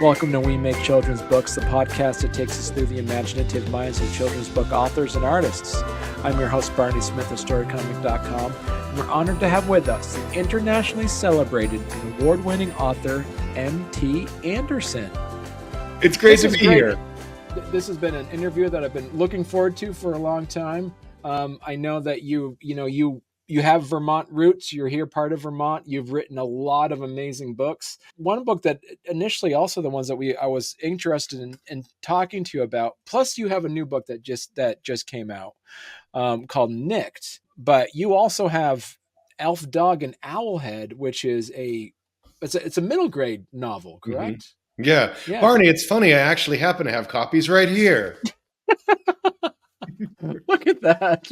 Welcome to We Make Children's Books, the podcast that takes us through the imaginative minds of children's book authors and artists. I'm your host, Barney Smith of Storycomic.com, and we're honored to have with us the internationally celebrated and award-winning author, M.T. Anderson. It's great to be here. This has been an interview that I've been looking forward to for a long time. I know that you have Vermont roots. You're here part of Vermont. You've written a lot of amazing books. One book that initially also the ones that I was interested in talking to you about. Plus you have a new book that just came out called Nicked. But you also have Elf, Dog, and Owlhead, which is it's a middle grade novel, correct? Mm-hmm. Yeah. Barney, it's funny. I actually happen to have copies right here. Look at that.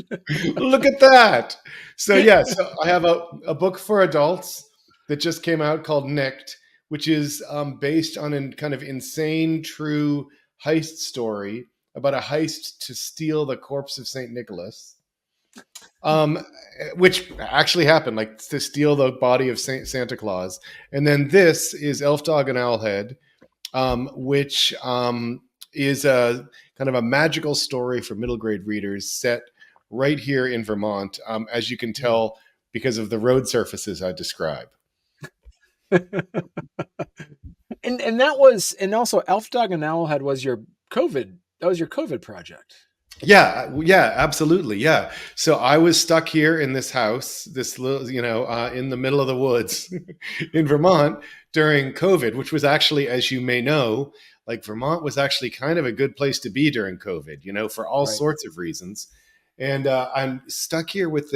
Look at that. So I have a book for adults that just came out called Nicked, which is based on a kind of insane, true heist story about a heist to steal the corpse of St. Nicholas, which actually happened, like to steal the body of Santa Claus. And then this is Elf, Dog, and Owlhead, which is a kind of a magical story for middle grade readers set right here in Vermont, as you can tell because of the road surfaces I describe. and also Elf, Dog, and Owlhead was your COVID project. Yeah, absolutely. Yeah. So I was stuck here in this house, this little, in the middle of the woods in Vermont during COVID, which was actually, as you may know, like Vermont was actually kind of a good place to be during COVID, for all sorts of reasons. And I'm stuck here with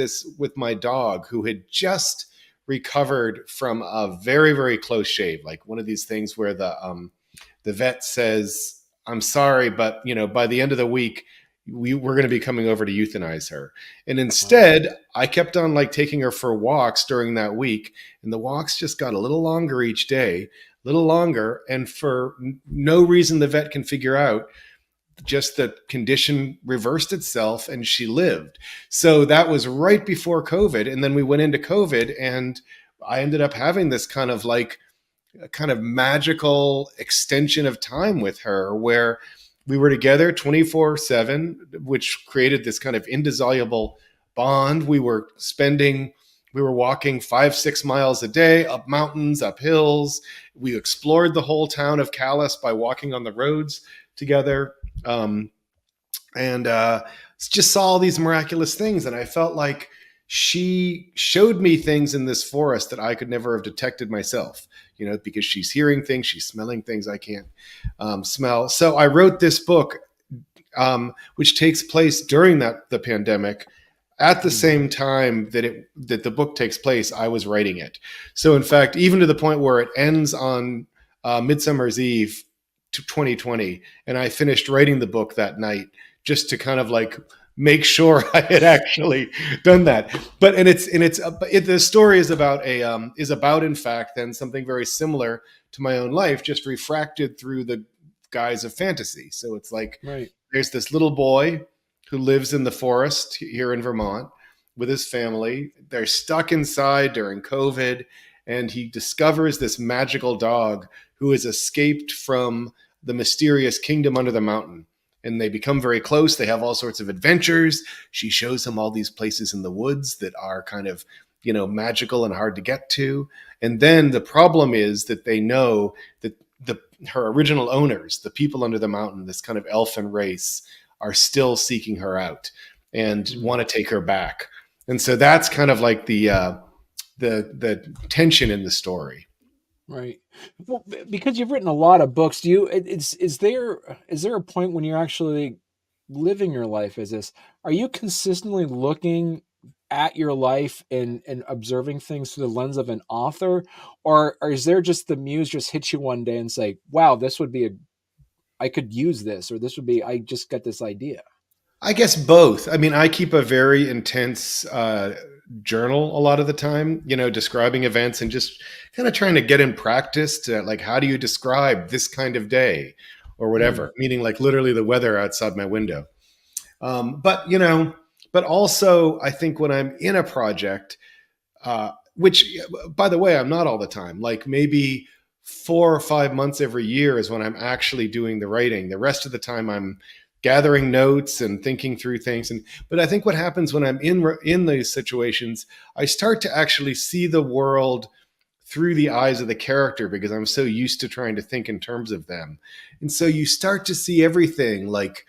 my dog who had just recovered from a very, very close shave, like one of these things where the vet says, "I'm sorry, but by the end of the week, we're going to be coming over to euthanize her." And instead, I kept on taking her for walks during that week. And the walks just got a little longer each day, a little longer. And for no reason the vet can figure out, just the condition reversed itself and she lived. So that was right before COVID. And then we went into COVID and I ended up having this kind of magical extension of time with her where we were together 24/7, which created this kind of indissoluble bond. We were walking 5-6 miles a day, up mountains, up hills. We explored the whole town of Calais by walking on the roads together. And just saw all these miraculous things. And I felt like she showed me things in this forest that I could never have detected myself, because she's hearing things, she's smelling things I can't smell. So I wrote this book, which takes place during the pandemic. At the same time that the book takes place, I was writing it. So in fact, even to the point where it ends on Midsummer's Eve 2020, and I finished writing the book that night just to kind of make sure I had actually done that. But the story is about in fact then something very similar to my own life, just refracted through the guise of fantasy. So it's There's this little boy who lives in the forest here in Vermont with his family. They're stuck inside during COVID, and he discovers this magical dog who has escaped from the mysterious kingdom under the mountain. And they become very close. They have all sorts of adventures. She shows him all these places in the woods that are kind of, magical and hard to get to. And then the problem is that they know that her original owners, the people under the mountain, this kind of elfin race, are still seeking her out and want to take her back. And so that's kind of the tension in the story. Right. Well, because you've written a lot of books, is there a point when you're actually living your life as this? Are you consistently looking at your life and observing things through the lens of an author? Or is there just the muse just hits you one day and say, wow, I could use this, or I just got this idea? I guess both. I mean, I keep a very intense journal a lot of the time, describing events and just kind of trying to get in practice to how do you describe this kind of day or whatever, meaning literally the weather outside my window. But also I think when I'm in a project, which by the way, I'm not all the time, maybe 4 or 5 months every year is when I'm actually doing the writing. The rest of the time I'm gathering notes and thinking through things. And but I think what happens when I'm in these situations, I start to actually see the world through the eyes of the character because I'm so used to trying to think in terms of them. And so you start to see everything like,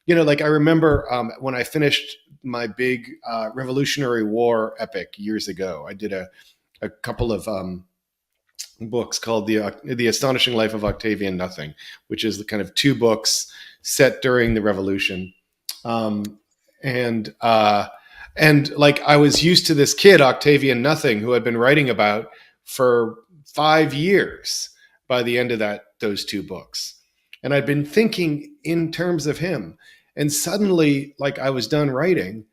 like I remember when I finished my big Revolutionary War epic years ago, I did a couple of books called the Astonishing Life of Octavian Nothing, which is the kind of two books set during the Revolution, um, and like I was used to this kid Octavian Nothing who had been writing about for 5 years by the end of those two books, and I'd been thinking in terms of him, and suddenly, like I was done writing,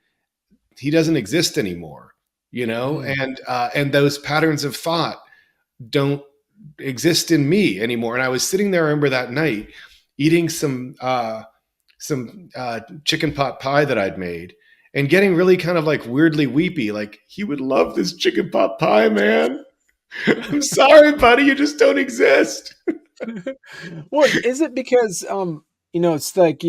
he doesn't exist anymore, Mm. and those patterns of thought don't exist in me anymore. And I was sitting there, I remember that night, eating some chicken pot pie that I'd made and getting really kind of like weirdly weepy. Like, he would love this chicken pot pie, man. I'm sorry, buddy, you just don't exist. Well, is it because it's like,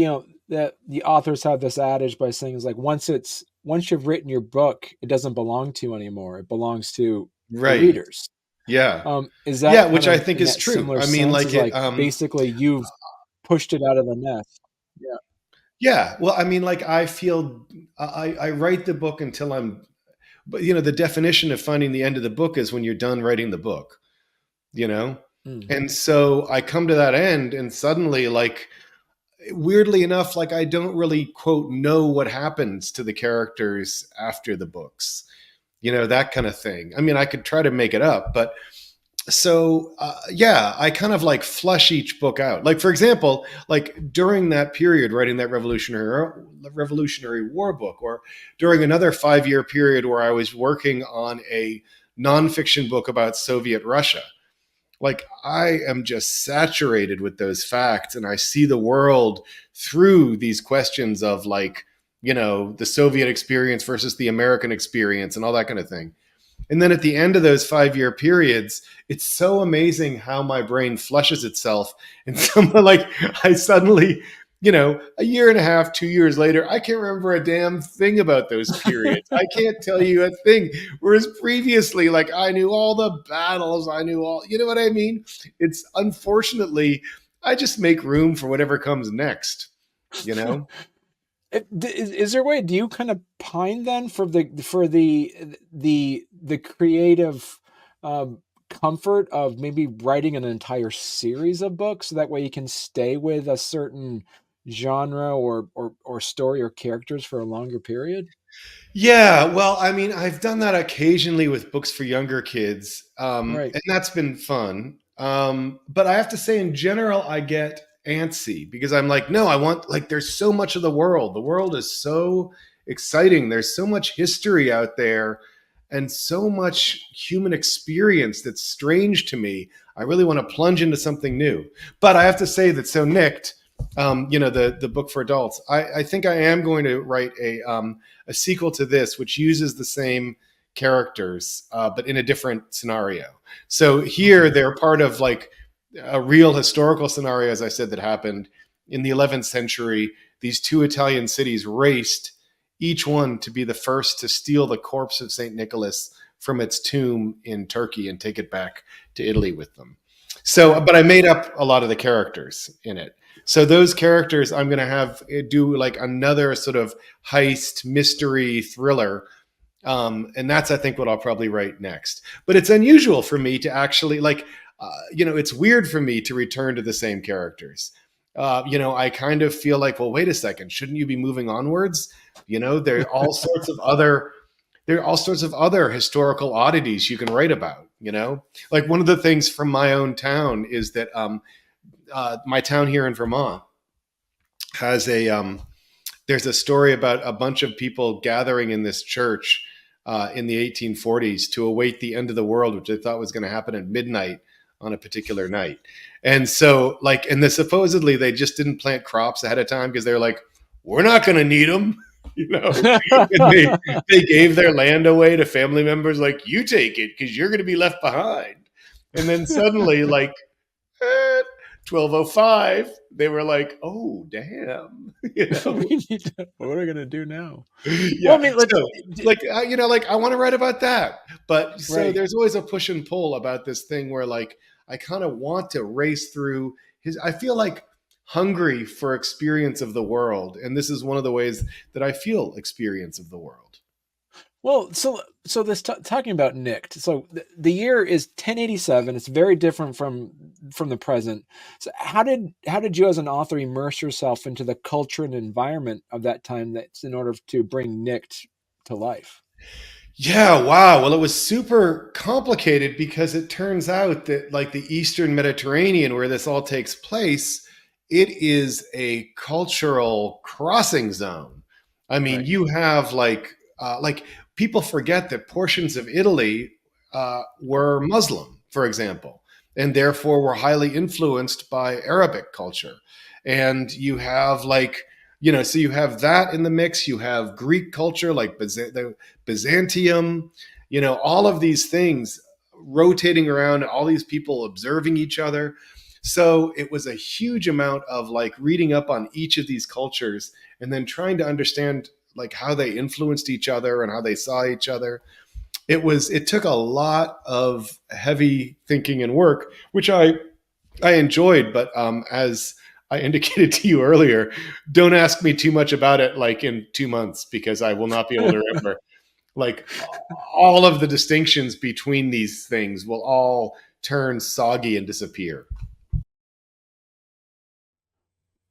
that the authors have this adage by saying is like once you've written your book, it doesn't belong to you anymore. It belongs to the Right. readers. Yeah. Is Yeah, that kind which I of think in is that true. similar I mean, sense? like Is it like basically you've pushed it out of the nest. Yeah. yeah, well, I mean, like I feel I write the book until but the definition of finding the end of the book is when you're done writing the book, you know? Mm. And so I come to that end and suddenly, like, weirdly enough, like I don't really quote know what happens to the characters after the books, that kind of thing. I mean, I could try to make it up, but so yeah, I kind of like flush each book out. Like, for example, like during that period writing that Revolutionary War book, or during another 5 year period where I was working on a nonfiction book about Soviet Russia, like I am just saturated with those facts, and I see the world through these questions of, like, the Soviet experience versus the American experience and all that kind of thing. And then at the end of those 5 year periods, it's so amazing how my brain flushes itself. And someone like, I suddenly, a year and a half, 2 years later, I can't remember a damn thing about those periods. I can't tell you a thing. Whereas previously, like, I knew all the battles, I knew all, you know what I mean? It's unfortunately, I just make room for whatever comes next, you know? Is there a way? Do you kind of pine then for the creative comfort of maybe writing an entire series of books, so that way you can stay with a certain genre or story or characters for a longer period? Yeah, well, I mean, I've done that occasionally with books for younger kids, Right. and that's been fun. But I have to say, in general, I get antsy because I'm like, no, I want, like, there's so much of the world. The world is so exciting. There's so much history out there and so much human experience that's strange to me. I really want to plunge into something new. But I have to say that, so Nicked, the book for adults, I think I am going to write a sequel to this, which uses the same characters, but in a different scenario. So here Okay. they're part of, like, a real historical scenario, as I said, that happened in the 11th century. These two Italian cities raced, each one to be the first to steal the corpse of St. Nicholas from its tomb in Turkey and take it back to Italy with them. So, Right. but I made up a lot of the characters in it. So those characters I'm going to have do like another sort of heist mystery thriller, and that's, I think, what I'll probably write next. But it's unusual for me to actually, like, it's weird for me to return to the same characters. I kind of feel like, well, wait a second, shouldn't you be moving onwards? There are all sorts of other historical oddities you can write about. Like, one of the things from my own town is that my town here in Vermont has there's a story about a bunch of people gathering in this church in the 1840s to await the end of the world, which they thought was going to happen at midnight on a particular night. And so, like, supposedly they just didn't plant crops ahead of time because they're like, we're not going to need them, and they gave their land away to family members, like, you take it because you're going to be left behind. And then suddenly, like, At 12:05, they were like, "Oh, damn," you know. We need to, what are we gonna do now? Well, I Yeah. mean, So, like, like I want to write about that, but so right. there's always a push and pull about this thing where, like, I kind of want to race through his. I feel like hungry for experience of the world, and this is one of the ways that I feel experience of the world. Well, so this talking about Nicked. So the year is 1087. It's very different from the present. So how did you as an author immerse yourself into the culture and environment of that time that's in order to bring Nicked to life? Yeah, wow. Well, it was super complicated because it turns out that, like, the Eastern Mediterranean, where this all takes place, it is a cultural crossing zone. I mean, Right. you have like people forget that portions of Italy were Muslim, for example, and therefore were highly influenced by Arabic culture. And you have so you have that in the mix. You have Greek culture, like the Byzantium, all of these things rotating around, all these people observing each other. So it was a huge amount of, like, reading up on each of these cultures and then trying to understand, like, how they influenced each other and how they saw each other. It took a lot of heavy thinking and work, which I enjoyed, but as I indicated to you earlier, don't ask me too much about it, like, in 2 months, because I will not be able to remember. Like, all of the distinctions between these things will all turn soggy and disappear.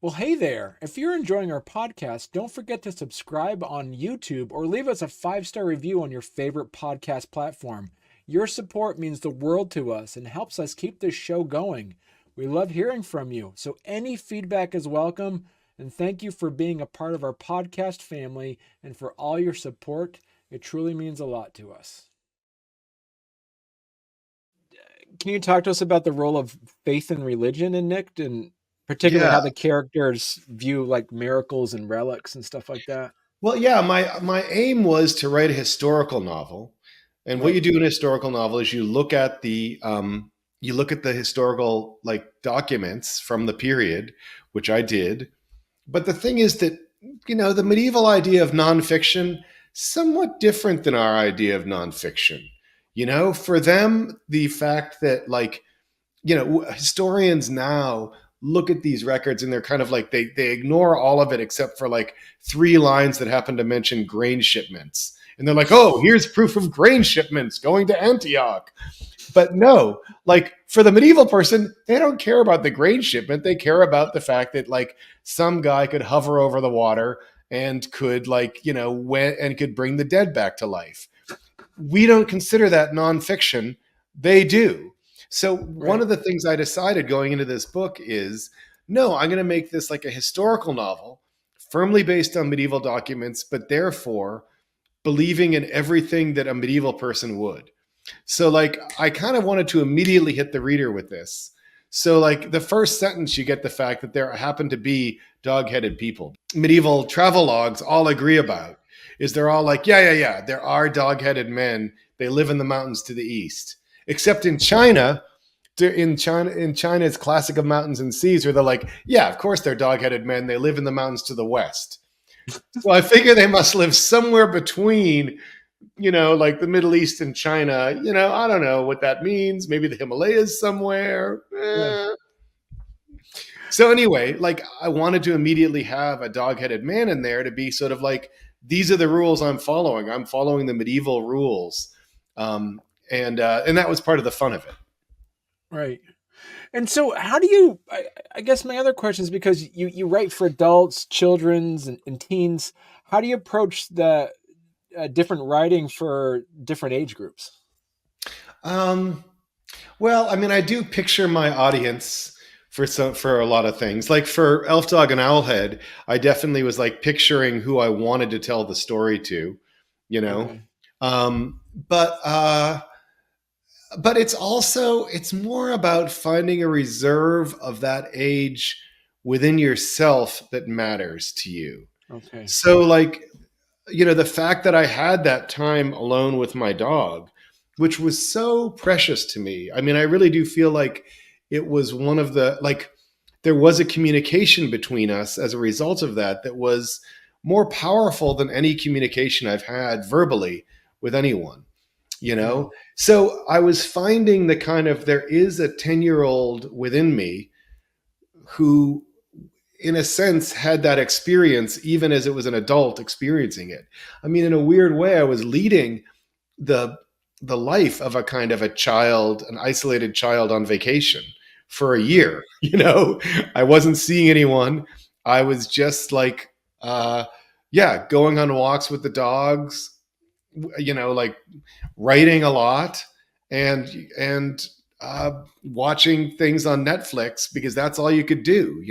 Well, hey there. If you're enjoying our podcast, don't forget to subscribe on YouTube or leave us a 5-star review on your favorite podcast platform. Your support means the world to us and helps us keep this show going. We love hearing from you, so any feedback is welcome. And thank you for being a part of our podcast family and for all your support. It truly means a lot to us. Can you talk to us about the role of faith and religion in Nick, and particularly Yeah. how the characters view like miracles and relics and stuff like that? Well, yeah, my aim was to write a historical novel. And what you Right. do in a historical novel is you look at the historical, like, documents from the period, which I did. But the thing is that, the medieval idea of nonfiction, somewhat different than our idea of nonfiction. For them, the fact that, like, historians now look at these records and they're kind of like, they ignore all of it except for, like, 3 lines that happen to mention grain shipments. And they're like, oh, here's proof of grain shipments going to Antioch. But no, like, for the medieval person, they don't care about the grain shipment. They care about the fact that, like, some guy could hover over the water and could, like, and could bring the dead back to life. We don't consider that nonfiction. They do. So one Right. of the things I decided going into this book is, no, I'm going to make this like a historical novel, firmly based on medieval documents, but therefore believing in everything that a medieval person would. So, like, I kind of wanted to immediately hit the reader with this. So, like, the first sentence, you get the fact that there happen to be dog-headed people. Medieval travelogues all agree about is they're all like, yeah, there are dog-headed men. They live in the mountains to the east. Except in China, in China's classic of mountains and seas, where they're like, yeah, of course they're dog-headed men. They live in the mountains to the west. So I figure they must live somewhere between, like the Middle East and China. I don't know what that means. Maybe the Himalayas somewhere. Yeah. So anyway, like, I wanted to immediately have a dog-headed man in there to be sort of like, these are the rules I'm following. I'm following the medieval rules, and that was part of the fun of it. Right. And so how do you, I guess my other question is, because you write for adults, children's and teens, how do you approach the different writing for different age groups? Um, well, I mean, I do picture my audience for a lot of things. Like, for Elf Dog and Owlhead, I definitely was, like, picturing who I wanted to tell the story to, you know. Okay. Um, but but it's more about finding a reserve of that age within yourself that matters to you. Okay. So, like, the fact that I had that time alone with my dog, which was so precious to me. I mean, I really do feel like it was one of the, like, there was a communication between us as a result of that that was more powerful than any communication I've had verbally with anyone, you Mm, know? So I was finding the kind of, there is a 10-year-old within me who, in a sense, had that experience even as it was an adult experiencing it. I mean, in a weird way, I was leading the the life of a kind of a child, an isolated child on vacation for a right, year. I wasn't seeing anyone. I was just like, uh, yeah, going on walks with the dogs. Like writing a lot and watching things on Netflix because that's all you could do.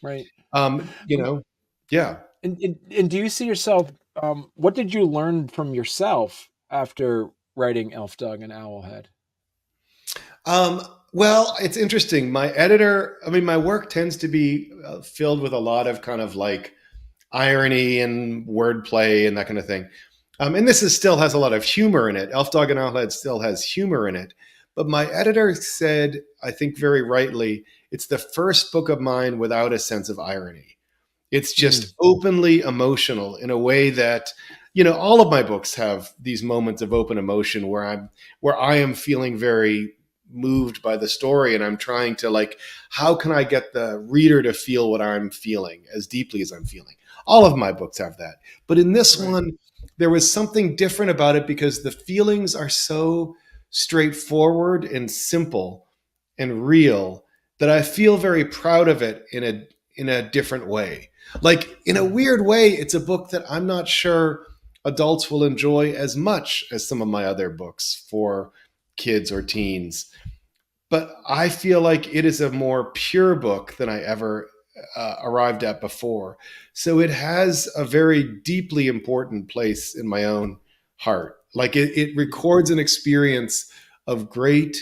right. Um, you Um, know, yeah. and do you see yourself? What did you learn from yourself after writing Elf Dog and Owlhead? Um, well, it's interesting. My editor, I mean, my work tends to be filled with a lot of kind of like irony and wordplay and that kind of thing. And this still has a lot of humor in it. Elf Dog and Owlhead still has humor in it. But my editor said, I think very rightly, it's the first book of mine without a sense of irony. It's Mm, just openly emotional in a way that, all of my books have these moments of open emotion where I am feeling very moved by the story and I'm trying to, like, how can I get the reader to feel what I'm feeling as deeply as I'm feeling. All of my books have that. But in this right, one, there was something different about it because the feelings are so straightforward and simple and real that I feel very proud of it in a different way. Like, in a mm, weird way, it's a book that I'm not sure adults will enjoy as much as some of my other books for kids or teens. But I feel like it is a more pure book than I ever arrived at before. So it has a very deeply important place in my own heart. Like, it mm. records an experience of great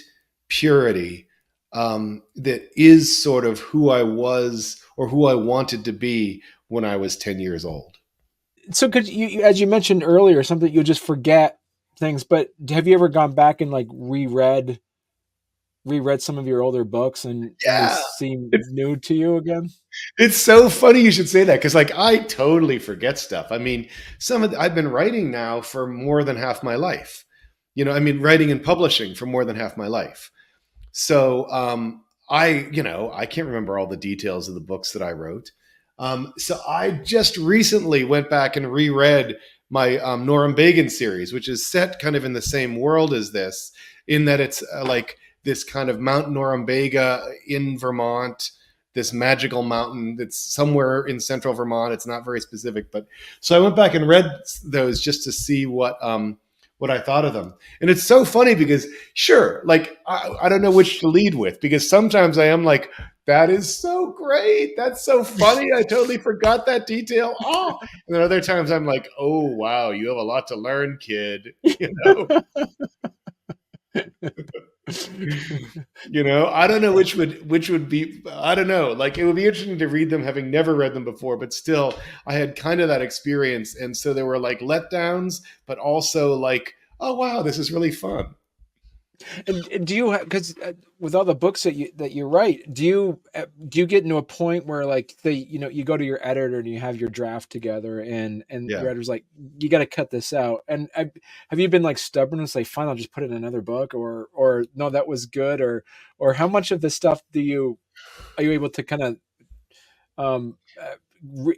purity that is sort of who I was or who I wanted to be when I was 10 years old. So, could as you mentioned earlier, something you'll just forget things. But have you ever gone back and like reread some of your older books and they Yeah. seem new to you again? It's so funny you should say that because, like, I totally forget stuff. I mean, I've been writing now for more than half my life. I mean, writing and publishing for more than half my life. So I can't remember all the details of the books that I wrote. So I just recently went back and reread my Norumbega series, which is set kind of in the same world as this, in that it's like this kind of Mount Norumbega in Vermont, this magical mountain that's somewhere in central Vermont. It's not very specific, but so I went back and read those just to see what I thought of them. And it's so funny because, sure, like, I don't know which to lead with because sometimes I am like, that is so great. That's so funny. I totally forgot that detail. Oh, and then other times I'm like, oh, wow, you have a lot to learn, kid. You know, I don't know which would be, I don't know. Like, it would be interesting to read them having never read them before, but still I had kind of that experience. And so there were like letdowns, but also like, oh wow, this is really fun. And do you because with all the books that you write, do you get into a point where like you go to your editor and you have your draft together and Yeah. your editor's like, you got to cut this out, and have you been like stubborn and say, fine, I'll just put it in another book, or no, that was good, or how much of this stuff are you able to kind of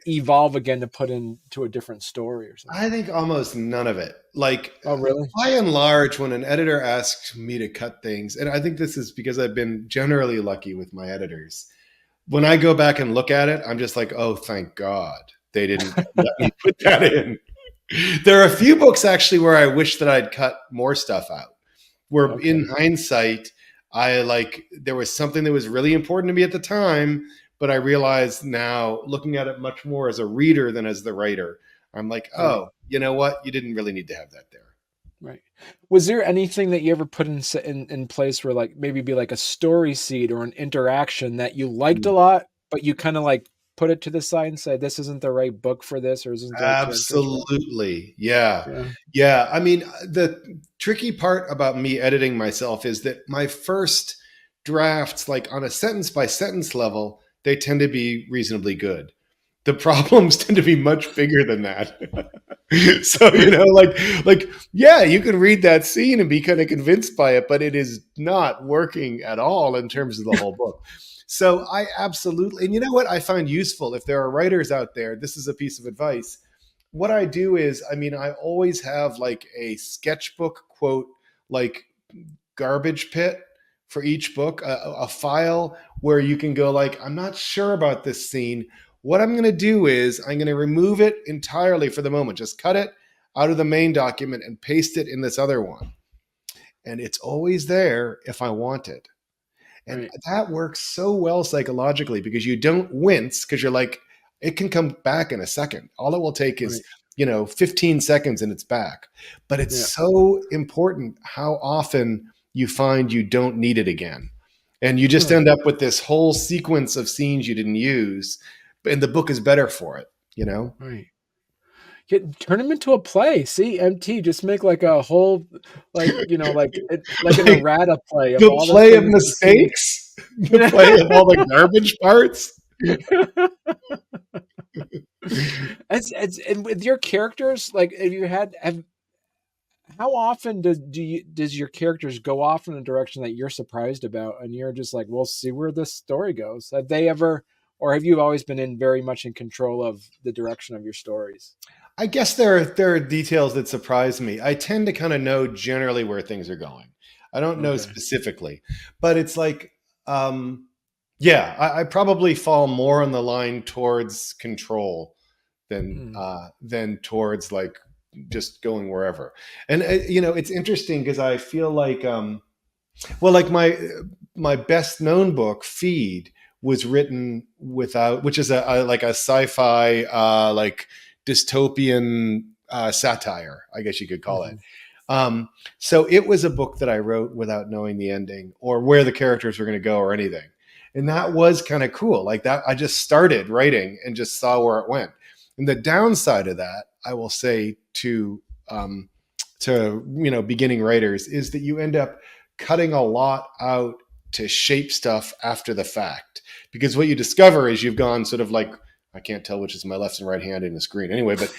evolve again to put into a different story or I something? think almost none of it. Like, Oh, really? by and large, when an editor asks me to cut things, and I think this is because I've been generally lucky with my editors, when I go back and look at it, I'm just like, oh, thank God they didn't let me put that in. There are a few books actually where I wish that I'd cut more stuff out. Where Okay. in hindsight, I like there was something that was really important to me at the time, but I realize now, looking at it much more as a reader than as the writer, I'm like, Right. oh, you know what? You didn't really need to have that there. Right. Was there anything that you ever put in place where like maybe be like a story seed or an interaction that you liked a Mm. lot, but you kind of like put it to the side and say, this isn't the right book for this, or this isn't the right character for that? Absolutely. Yeah. Yeah. Yeah. I mean, the tricky part about me editing myself is that my first drafts, like on a sentence by sentence level, they tend to be reasonably good. The problems tend to be much bigger than that. So, yeah, you can read that scene and be kind of convinced by it, but it is not working at all in terms of the whole book. So I absolutely, and you know what I find useful, if there are writers out there, this is a piece of advice. What I do is, I mean, I always have like a sketchbook quote, like garbage pit for each book, a file where you can go like, I'm not sure about this scene. What I'm going to do is I'm going to remove it entirely for the moment. Just cut it out of the main document and paste it in this other one. And it's always there if I want it. And Right. that works so well psychologically because you don't wince because you're like, it can come back in a second. All it will take is, Right. 15 seconds and it's back. But it's Yeah. so important how often you find you don't need it again. And you just Huh. end up with this whole sequence of scenes you didn't use. And the book is better for it, you know? Right. Turn them into a play. See, MT, just make like a whole, like an Like errata play of the all the play of things you've seen. mistakes, the play of all the garbage parts. And with your characters, like, how often does your characters go off in a direction that you're surprised about, and you're just like, we'll see where this story goes? Have they ever, or have you always been very much in control of the direction of your stories? I guess there are details that surprise me. I tend to kind of know generally where things are going. I don't know Okay. specifically, but it's like, yeah, I probably fall more on the line towards control Hmm. than towards like just going wherever. And it's interesting because I feel like, well, like my best known book, Feed, was written without, which is like a sci-fi like dystopian satire, I guess you could call it. Hmm. So it was a book that I wrote without knowing the ending or where the characters were going to go or anything, and that was kind of cool. Like that, I just started writing and just saw where it went. And the downside of that, I will say to beginning writers, is that you end up cutting a lot out to shape stuff after the fact, because what you discover is you've gone sort of like, I can't tell which is my left and right hand in the screen anyway, but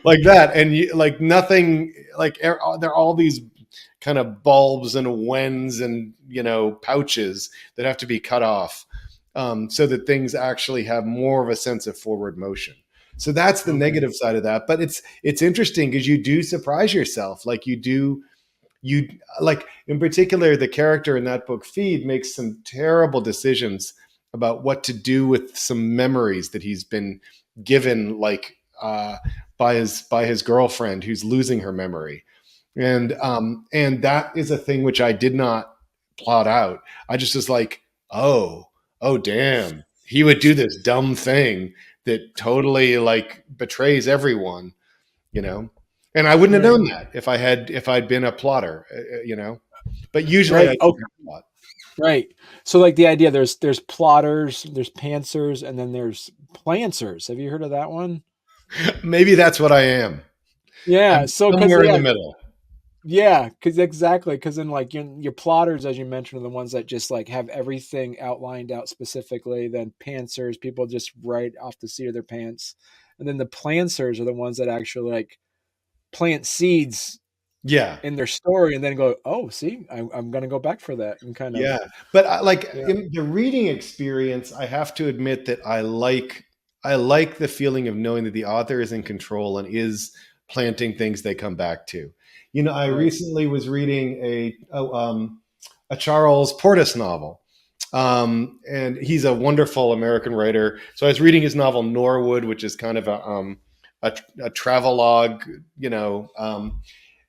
like that, and you, like nothing, like there are all these kind of bulbs and wens and pouches that have to be cut off, so that things actually have more of a sense of forward motion. So that's the Okay. negative side of that. But it's interesting because you do surprise yourself. Like you like in particular, the character in that book, Feed, makes some terrible decisions about what to do with some memories that he's been given, like by his girlfriend who's losing her memory. And that is a thing which I did not plot out. I just was like, oh damn, he would do this dumb thing that totally like betrays everyone, you know. And I wouldn't have Right. known that if I'd been a plotter, you know. But usually I Right. do Oh, plot. right. So like the idea, there's plotters, there's pantsers, and then there's plancers. Have you heard of that one? Maybe that's what I am. Yeah. I'm So because somewhere in the middle. yeah, because exactly, because then like your plotters, as you mentioned, are the ones that just like have everything outlined out specifically. Then pantsers, people just write off the seat of their pants, and then the plancers are the ones that actually like plant seeds Yeah. in their story, and then go, oh, see, I'm gonna go back for that, and kind of Yeah, but like yeah, in the reading experience, I have to admit that I like the feeling of knowing that the author is in control and is planting things they come back to. I right, recently was reading a Charles Portis novel, and he's a wonderful American writer. So I was reading his novel Norwood, which is kind of a travelogue,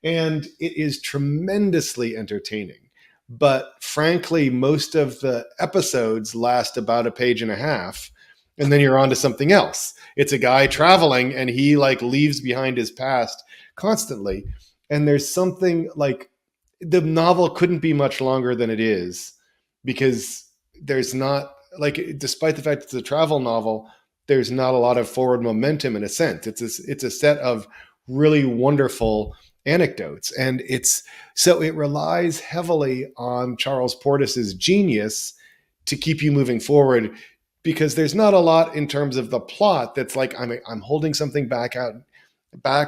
and it is tremendously entertaining. But frankly, most of the episodes last about a page and a half, and then you're on to something else. It's a guy traveling, and he like leaves behind his past constantly. And there's something like the novel couldn't be much longer than it is, because there's not, like, despite the fact it's a travel novel, there's not a lot of forward momentum in a sense. It's a set of really wonderful anecdotes. And it relies heavily on Charles Portis's genius to keep you moving forward, because there's not a lot in terms of the plot that's like, I'm holding something back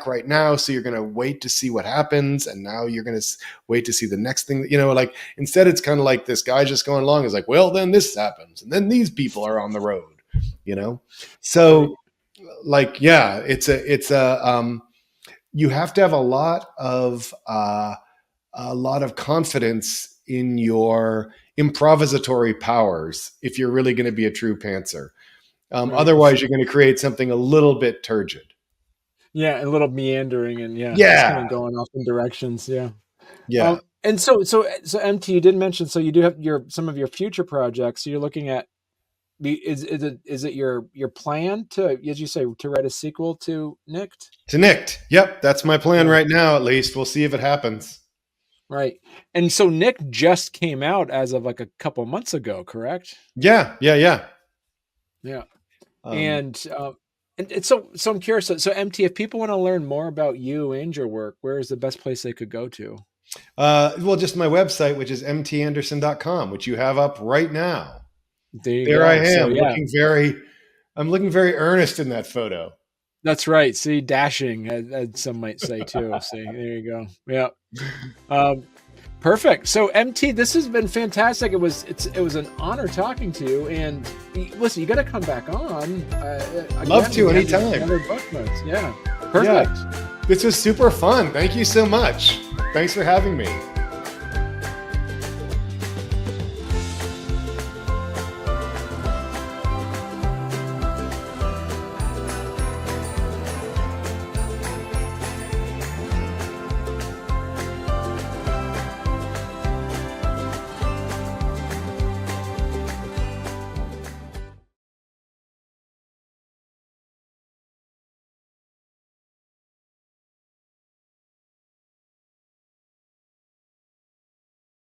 right now, so you're going to wait to see what happens, and now you're going to wait to see the next thing, like, instead it's kind of like this guy just going along is like, well, then this happens, and then these people are on the road, so like, yeah, it's a you have to have a lot of confidence in your improvisatory powers if you're really going to be a true pantser. Right. Otherwise, you're going to create something a little bit turgid. Yeah, a little meandering, and Yeah, just kind of going off in directions. Yeah. And so MT, you did mention, so you do have some of your future projects. So you're looking at, is it your plan to, as you say, to write a sequel to Nicked? Yep, that's my plan right now. At least we'll see if it happens. Right. And so Nick just came out as of like a couple months ago, correct? Yeah. And so I'm curious. So MT, if people want to learn more about you and your work, where is the best place they could go to? Well, just my website, which is mtanderson.com, which you have up right now. There I am, I'm looking very earnest in that photo. That's right. See, dashing, as some might say too. See, there you go. Yeah. Perfect. So MT, this has been fantastic. It was an honor talking to you. And listen, you got to come back on. Love to, anytime. Another book notes. Yeah. Perfect. Yeah. This was super fun. Thank you so much. Thanks for having me.